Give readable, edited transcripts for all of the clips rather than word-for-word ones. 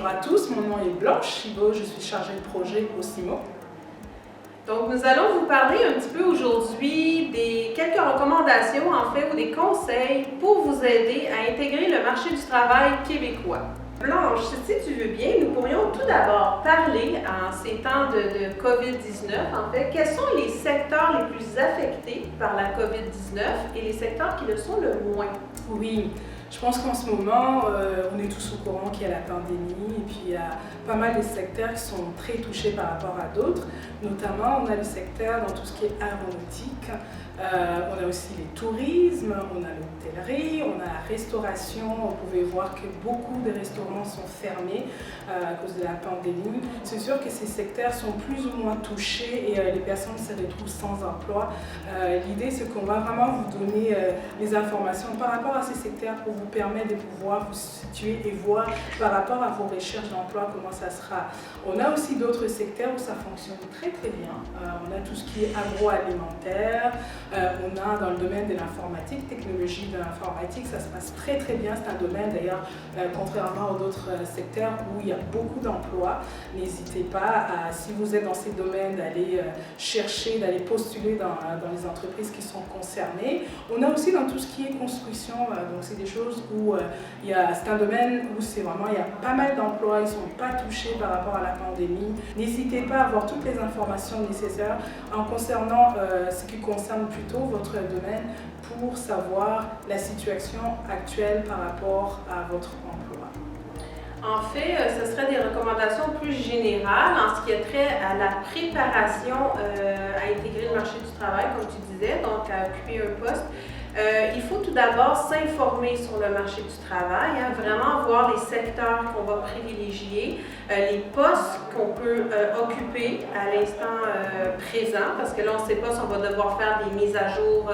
Bonjour à tous, mon nom est Blanche Chibo, je suis chargée de projet au CIMO. Donc, nous allons vous parler un petit peu aujourd'hui des quelques recommandations, en fait, ou des conseils pour vous aider à intégrer le marché du travail québécois. Blanche, si tu veux bien, nous pourrions tout d'abord parler, en ces temps de COVID-19, en fait, quels sont les secteurs les plus affectés par la COVID-19 et les secteurs qui le sont le moins? Oui, je pense qu'en ce moment, on est tous au courant qu'il y a la pandémie et puis il y a pas mal de secteurs qui sont très touchés par rapport à d'autres. Notamment, on a le secteur dans tout ce qui est aéronautique, on a aussi les tourismes, on a l'hôtellerie, on a la restauration. Vous pouvez voir que beaucoup de restaurants sont fermés à cause de la pandémie. C'est sûr que ces secteurs sont plus ou moins touchés et les personnes se retrouvent sans emploi. L'idée, c'est qu'on va vraiment vous donner les informations par rapport à ces secteurs pour vous permettre de pouvoir vous situer et voir par rapport à vos recherches d'emploi comment ça sera. On a aussi d'autres secteurs où ça fonctionne très très bien. On a tout ce qui est agroalimentaire, on a dans le domaine de l'informatique, technologie de l'informatique, ça se passe très très bien. C'est un domaine d'ailleurs, contrairement aux autres secteurs où il y a beaucoup d'emplois. N'hésitez pas, si vous êtes dans ces domaines, d'aller chercher, d'aller postuler dans les entreprises qui sont concernées. On a aussi dans tout ce qui est construction, donc c'est des choses où c'est un domaine où c'est vraiment, il y a pas mal d'emplois, ils ne sont pas touchés par rapport à la pandémie. N'hésitez pas à avoir toutes les informations nécessaires en concernant ce qui concerne plutôt votre domaine pour savoir la situation actuelle par rapport à votre emploi. En fait, ce serait des recommandations plus générales en ce qui a trait à la préparation à intégrer le marché du travail, comme tu disais, donc à occuper un poste. Il faut tout d'abord s'informer sur le marché du travail, vraiment voir les secteurs qu'on va privilégier, les postes qu'on peut occuper à l'instant présent, parce que là, on ne sait pas si on va devoir faire des mises à jour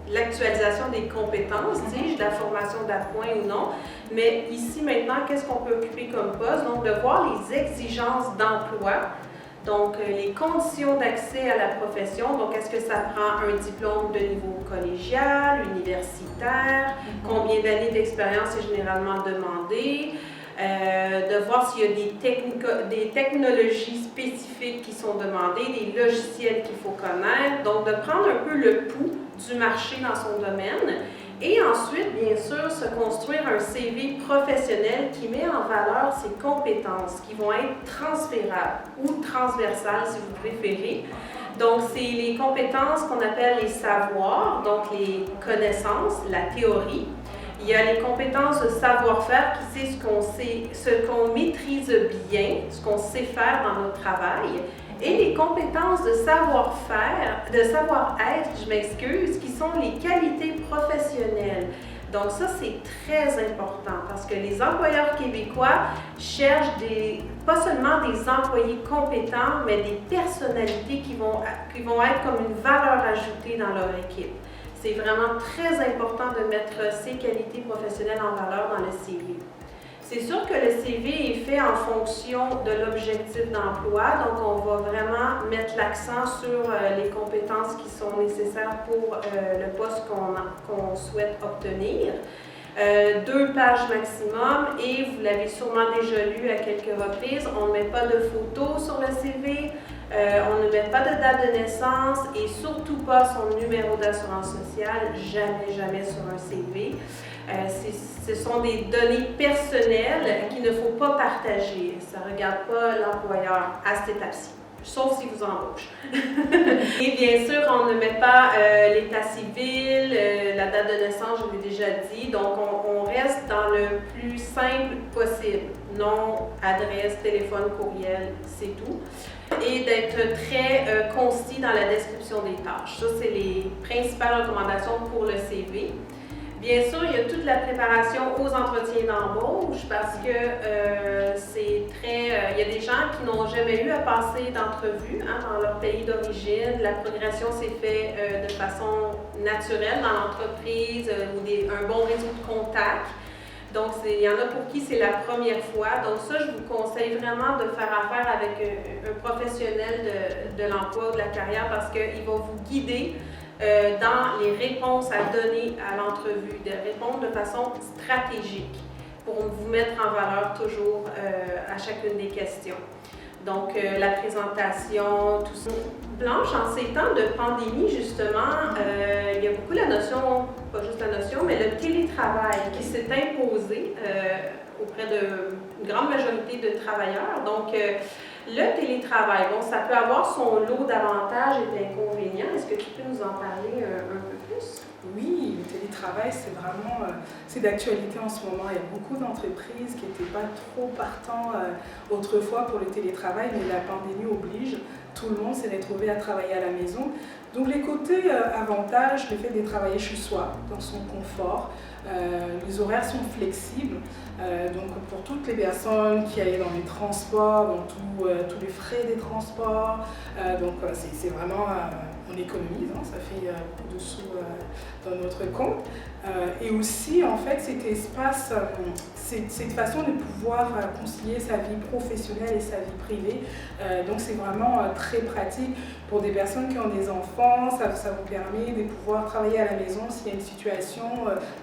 l'actualisation des compétences, de la formation d'appoint ou non. Mais ici, maintenant, qu'est-ce qu'on peut occuper comme poste? Donc, de voir les exigences d'emploi. Donc, les conditions d'accès à la profession, donc est-ce que ça prend un diplôme de niveau collégial, universitaire, combien d'années d'expérience est généralement demandé, de voir s'il y a des technologies spécifiques qui sont demandées, des logiciels qu'il faut connaître, donc de prendre un peu le pouls du marché dans son domaine. Et ensuite, bien sûr, se construire un CV professionnel qui met en valeur ses compétences, qui vont être transférables ou transversales, si vous préférez. Donc, c'est les compétences qu'on appelle les savoirs, donc les connaissances, la théorie. Il y a les compétences de savoir-faire, qui c'est ce qu'on maîtrise bien, ce qu'on sait faire dans notre travail. Et les compétences de savoir-faire, de savoir-être, qui sont les qualités professionnelles. Donc ça, c'est très important parce que les employeurs québécois cherchent pas seulement des employés compétents, mais des personnalités qui vont être comme une valeur ajoutée dans leur équipe. C'est vraiment très important de mettre ces qualités professionnelles en valeur dans le CV. C'est sûr que le CV est fait en fonction de l'objectif d'emploi, donc on va vraiment mettre l'accent sur les compétences qui sont nécessaires pour le poste qu'on souhaite obtenir. 2 pages maximum et vous l'avez sûrement déjà lu à quelques reprises, on ne met pas de photos sur le CV, on ne met pas de date de naissance et surtout pas son numéro d'assurance sociale, jamais sur un CV. Ce sont des données personnelles qu'il ne faut pas partager. Ça ne regarde pas l'employeur à cette étape-ci, sauf si vous embauche. Et bien sûr, on ne met pas l'état civil, la date de naissance, je l'ai déjà dit. Donc, on reste dans le plus simple possible. Nom, adresse, téléphone, courriel, c'est tout. Et d'être très concis dans la description des tâches. Ça, c'est les principales recommandations pour le CV. Bien sûr, il y a toute la préparation aux entretiens d'embauche parce que il y a des gens qui n'ont jamais eu à passer d'entrevue dans leur pays d'origine. La progression s'est faite de façon naturelle dans l'entreprise ou un bon réseau de contacts. Donc, il y en a pour qui c'est la première fois. Donc ça, je vous conseille vraiment de faire affaire avec un professionnel de l'emploi ou de la carrière parce qu'il va vous guider dans les réponses à donner à l'entrevue, de répondre de façon stratégique. pour vous mettre en valeur toujours à chacune des questions. Donc, la présentation, tout ça. Blanche, en ces temps de pandémie, justement, il y a beaucoup la notion, pas juste la notion, mais le télétravail qui s'est imposé auprès d'une grande majorité de travailleurs. Donc, le télétravail, bon, ça peut avoir son lot d'avantages et d'inconvénients. Est-ce que tu peux nous en parler un peu plus? Oui, le télétravail, c'est vraiment c'est d'actualité en ce moment. Il y a beaucoup d'entreprises qui n'étaient pas trop partants autrefois pour le télétravail, mais la pandémie oblige. Tout le monde s'est retrouvé à travailler à la maison. Donc les côtés avantages, le fait de travailler chez soi, dans son confort, les horaires sont flexibles. Donc pour toutes les personnes qui allaient dans les transports, dans tous les frais des transports, donc c'est vraiment, on économise, hein, ça fait beaucoup de sous dans notre compte. Et aussi en fait cet espace, cette façon de pouvoir concilier sa vie professionnelle et sa vie privée, donc c'est vraiment très pratique pour des personnes qui ont des enfants. Ça vous permet de pouvoir travailler à la maison s'il y a une situation,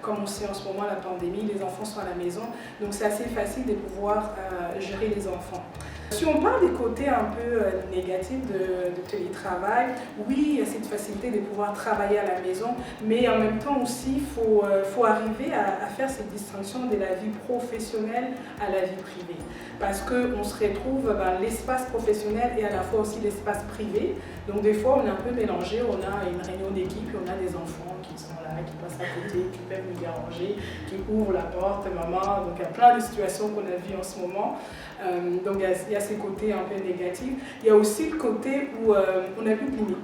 comme on sait en ce moment la pandémie, les enfants sont à la maison, donc c'est assez facile de pouvoir gérer les enfants. Si on parle des côtés un peu négatifs de télétravail, oui, il y a cette facilité de pouvoir travailler à la maison, mais en même temps aussi, il faut arriver à faire cette distinction de la vie professionnelle à la vie privée. Parce qu'on se retrouve l'espace professionnel et à la fois aussi l'espace privé. Donc des fois, on est un peu mélangé, on a une réunion d'équipe et on a des enfants qui sont là, qui passent à côté, qui peuvent nous déranger, qui ouvrent la porte, maman. Donc il y a plein de situations qu'on a vues en ce moment. Donc il y a ces côtés un peu négatifs. Il y a aussi le côté où on n'a plus de limites.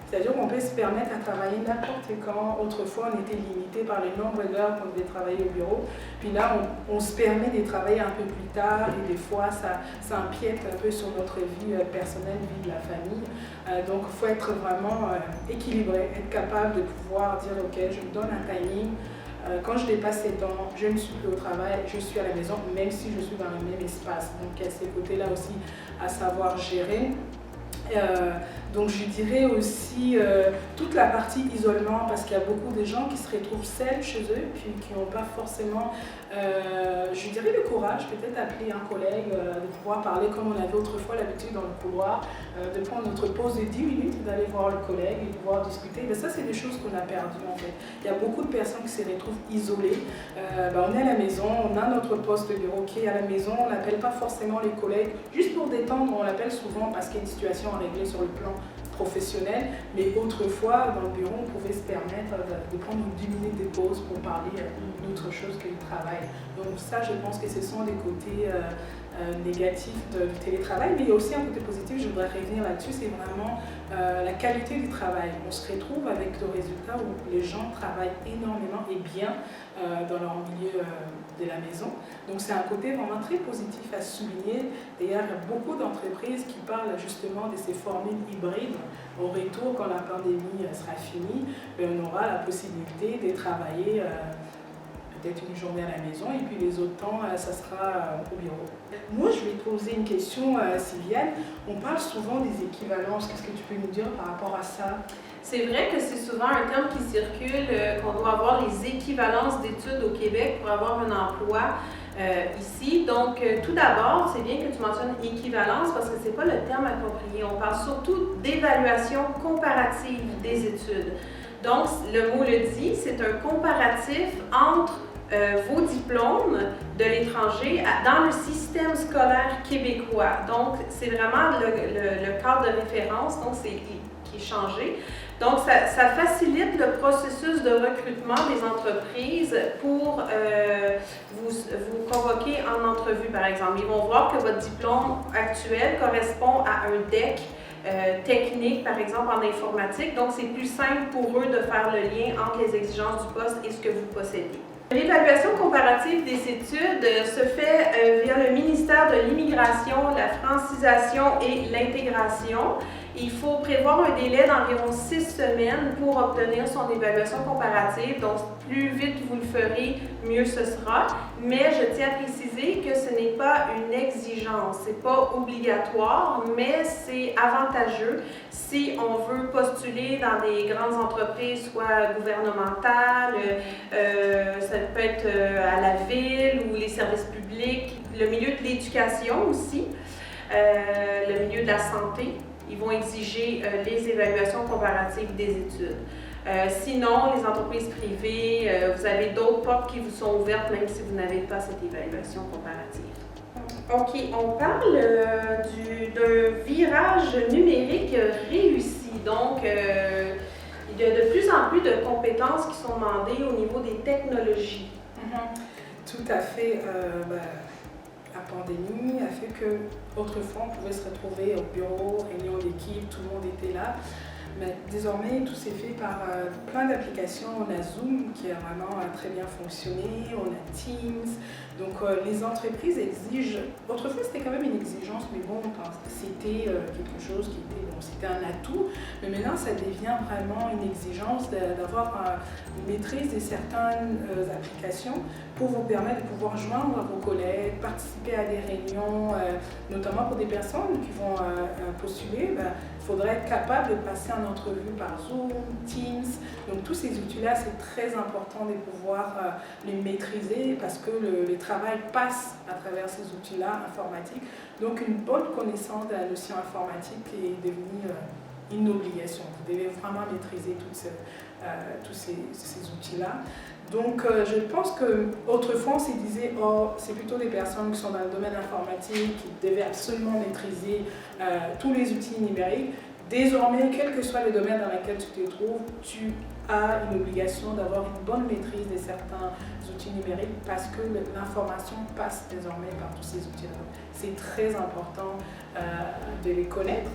C'est-à-dire qu'on peut se permettre à travailler n'importe quand. Autrefois, on était limité par le nombre d'heures qu'on devait travailler au bureau. Puis là, on se permet de travailler un peu plus tard et des fois, ça empiète un peu sur notre vie personnelle, vie de la famille. Donc, il faut être vraiment équilibré, être capable de pouvoir dire « Ok, je me donne un timing. Quand je dépasse ces temps, je ne suis plus au travail, je suis à la maison, même si je suis dans le même espace. » Donc, il y a ces côtés-là aussi à savoir gérer. Donc je dirais aussi toute la partie isolement, parce qu'il y a beaucoup de gens qui se retrouvent seuls chez eux, puis qui n'ont pas forcément, je dirais le courage, peut-être appeler un collègue, de pouvoir parler comme on avait autrefois l'habitude dans le couloir, de prendre notre pause de 10 minutes, d'aller voir le collègue et de pouvoir discuter. Mais ça, c'est des choses qu'on a perdues en fait. Il y a beaucoup de personnes qui se retrouvent isolées. On est à la maison, on a notre poste de bureau qui est à la maison, on n'appelle pas forcément les collègues, juste pour détendre, on l'appelle souvent parce qu'il y a une situation à régler sur le plan professionnel, mais autrefois, dans le bureau, on pouvait se permettre de prendre 10 minutes de pause pour parler d'autre chose que du travail. Donc ça, je pense que ce sont des côtés négatifs du télétravail, mais il y a aussi un côté positif, je voudrais revenir là-dessus, c'est vraiment la qualité du travail. On se retrouve avec le résultat où les gens travaillent énormément et bien dans leur milieu de la maison. Donc c'est un côté vraiment très positif à souligner. D'ailleurs, il y a beaucoup d'entreprises qui parlent justement de ces formules hybrides. Au retour, quand la pandémie sera finie, on aura la possibilité de travailler peut-être une journée à la maison et puis les autres temps, ça sera au bureau. Moi, je vais te poser une question, Sylviane. On parle souvent des équivalences. Qu'est-ce que tu peux nous dire par rapport à ça? C'est vrai que c'est souvent un terme qui circule, qu'on doit avoir les équivalences d'études au Québec pour avoir un emploi ici. Donc, tout d'abord, c'est bien que tu mentionnes équivalence parce que ce n'est pas le terme approprié. On parle surtout d'évaluation comparative des études. Donc, le mot le dit, c'est un comparatif entre vos diplômes de l'étranger dans le système scolaire québécois. Donc, c'est vraiment le cadre de référence qui est changé. Donc, ça facilite le processus de recrutement des entreprises pour vous convoquer en entrevue, par exemple. Ils vont voir que votre diplôme actuel correspond à un DEC technique, par exemple en informatique. Donc, c'est plus simple pour eux de faire le lien entre les exigences du poste et ce que vous possédez. L'évaluation comparative des études se fait via le ministère de l'Immigration, la francisation et l'intégration. Il faut prévoir un délai d'environ 6 semaines pour obtenir son évaluation comparative. Donc, plus vite vous le ferez, mieux ce sera. Mais je tiens à préciser que ce n'est pas une exigence, ce n'est pas obligatoire, mais c'est avantageux si on veut postuler dans des grandes entreprises, soit gouvernementales, ça peut être à la ville ou les services publics, le milieu de l'éducation aussi, le milieu de la santé. Ils vont exiger les évaluations comparatives des études. Sinon, les entreprises privées, vous avez d'autres portes qui vous sont ouvertes même si vous n'avez pas cette évaluation comparative. OK, on parle d'un virage numérique réussi. Donc, il y a de plus en plus de compétences qui sont demandées au niveau des technologies. Tout à fait. La pandémie a fait que autrefois on pouvait se retrouver au bureau, réunion d'équipe, tout le monde était là. Mais désormais, tout s'est fait par plein d'applications. On a Zoom qui a vraiment très bien fonctionné, on a Teams. Donc les entreprises exigent, autrefois c'était quand même une exigence, mais bon, c'était quelque chose qui était, bon, c'était un atout. Mais maintenant, ça devient vraiment une exigence d'avoir une maîtrise de certaines applications pour vous permettre de pouvoir joindre vos collègues, participer à des réunions, notamment pour des personnes qui vont postuler. Il faudrait être capable de passer en entrevue par Zoom, Teams. Donc tous ces outils-là, c'est très important de pouvoir les maîtriser parce que le travail passe à travers ces outils-là informatiques. Donc une bonne connaissance de la notion informatique est devenue une obligation. Vous devez vraiment maîtriser tous ces outils-là. Donc je pense qu'autrefois on se disait c'est plutôt des personnes qui sont dans le domaine informatique qui devaient absolument maîtriser tous les outils numériques. Désormais, quel que soit le domaine dans lequel tu te trouves, tu as une obligation d'avoir une bonne maîtrise de certains outils numériques parce que l'information passe désormais par tous ces outils-là. C'est très important de les connaître.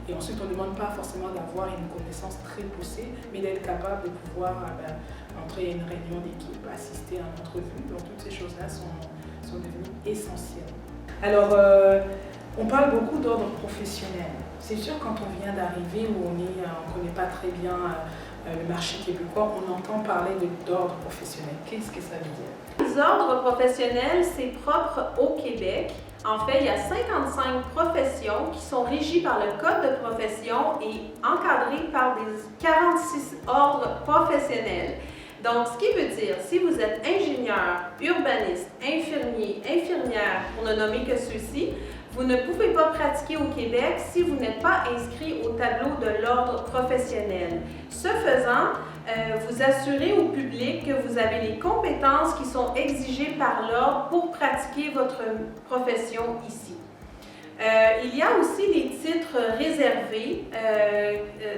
Et ensuite, on ne demande pas forcément d'avoir une connaissance très poussée, mais d'être capable de pouvoir entrer à une réunion d'équipe, assister à une entrevue. Donc toutes ces choses-là sont devenues essentielles. Alors, on parle beaucoup d'ordre professionnel. C'est sûr, quand on vient d'arriver, où on ne connaît pas très bien le marché québécois, on entend parler d'ordre professionnel. Qu'est-ce que ça veut dire? Les ordres professionnels, c'est propre au Québec. En fait, il y a 55 professions qui sont régies par le Code de profession et encadrées par des 46 ordres professionnels. Donc, ce qui veut dire, si vous êtes ingénieur, urbaniste, infirmier, infirmière, pour ne nommer que ceux-ci, vous ne pouvez pas pratiquer au Québec si vous n'êtes pas inscrit au tableau de l'ordre professionnel. Ce faisant, vous assurez au public que vous avez les compétences qui sont exigées par l'ordre pour pratiquer votre profession ici. Il y a aussi les titres réservés.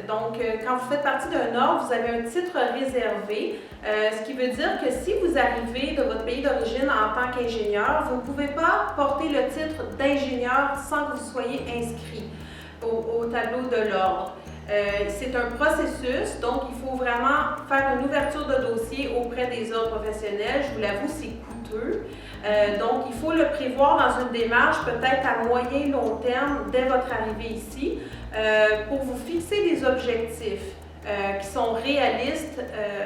Donc, quand vous faites partie d'un ordre, vous avez un titre réservé, ce qui veut dire que si vous arrivez de votre pays d'origine en tant qu'ingénieur, vous ne pouvez pas porter le titre d'ingénieur sans que vous soyez inscrit au tableau de l'ordre. C'est un processus, donc il faut vraiment faire une ouverture de dossier auprès des ordres professionnels. Je vous l'avoue, c'est coûteux. Donc, il faut le prévoir dans une démarche peut-être à moyen et long terme dès votre arrivée ici pour vous fixer des objectifs qui sont réalistes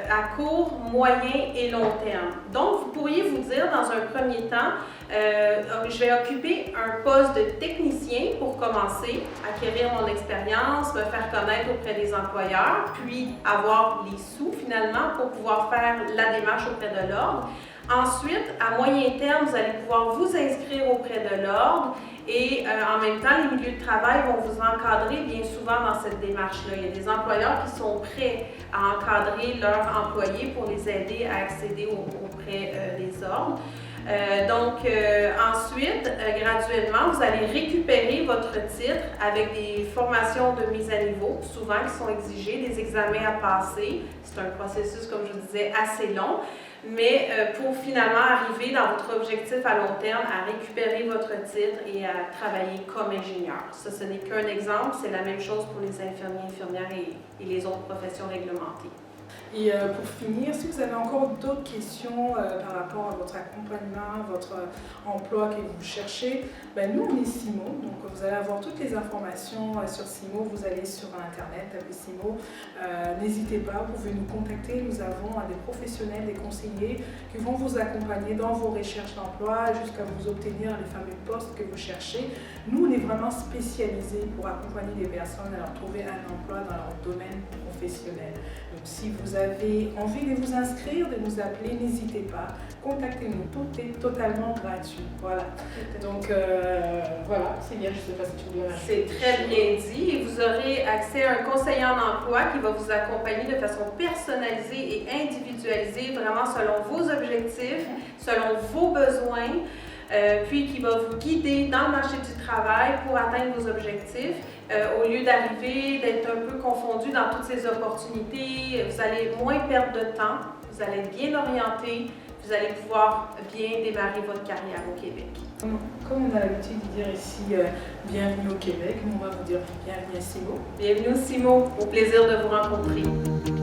à court, moyen et long terme. Donc, vous pourriez vous dire dans un premier temps, je vais occuper un poste de technicien pour commencer, acquérir mon expérience, me faire connaître auprès des employeurs, puis avoir les sous finalement pour pouvoir faire la démarche auprès de l'ordre. Ensuite, à moyen terme, vous allez pouvoir vous inscrire auprès de l'ordre et en même temps, les milieux de travail vont vous encadrer bien souvent dans cette démarche-là. Il y a des employeurs qui sont prêts à encadrer leurs employés pour les aider à accéder auprès des ordres. Ensuite, graduellement, vous allez récupérer votre titre avec des formations de mise à niveau, souvent qui sont exigées, des examens à passer. C'est un processus, comme je disais, assez long. Mais pour finalement arriver dans votre objectif à long terme, à récupérer votre titre et à travailler comme ingénieur. Ça, ce n'est qu'un exemple, c'est la même chose pour les infirmiers, infirmières et les autres professions réglementées. Et pour finir, si vous avez encore d'autres questions par rapport à votre accompagnement, votre emploi que vous cherchez, nous on est Simon, donc vous vous allez avoir toutes les informations sur CIMO. Vous allez sur Internet, tapez CIMO. N'hésitez pas, vous pouvez nous contacter. Nous avons des professionnels, des conseillers qui vont vous accompagner dans vos recherches d'emploi jusqu'à vous obtenir les fameux postes que vous cherchez. Nous, on est vraiment spécialisés pour accompagner les personnes à leur trouver un emploi dans leur domaine professionnel. Donc, si vous avez envie de vous inscrire, de nous appeler, n'hésitez pas. Contactez-nous, tout est totalement gratuit. Voilà. Donc, voilà, c'est bien, je ne sais pas si tu voulais rajouter. C'est très bien dit. Et vous aurez accès à un conseiller en emploi qui va vous accompagner de façon personnalisée et individualisée, vraiment selon vos objectifs, selon vos besoins, puis qui va vous guider dans le marché du travail pour atteindre vos objectifs. Au lieu d'arriver, d'être un peu confondu dans toutes ces opportunités, vous allez moins perdre de temps, vous allez être bien orienté, vous allez pouvoir bien démarrer votre carrière au Québec. Comme on a l'habitude de dire ici, bienvenue au Québec, nous on va vous dire bienvenue à CIMO. Bienvenue au CIMO, au plaisir de vous rencontrer.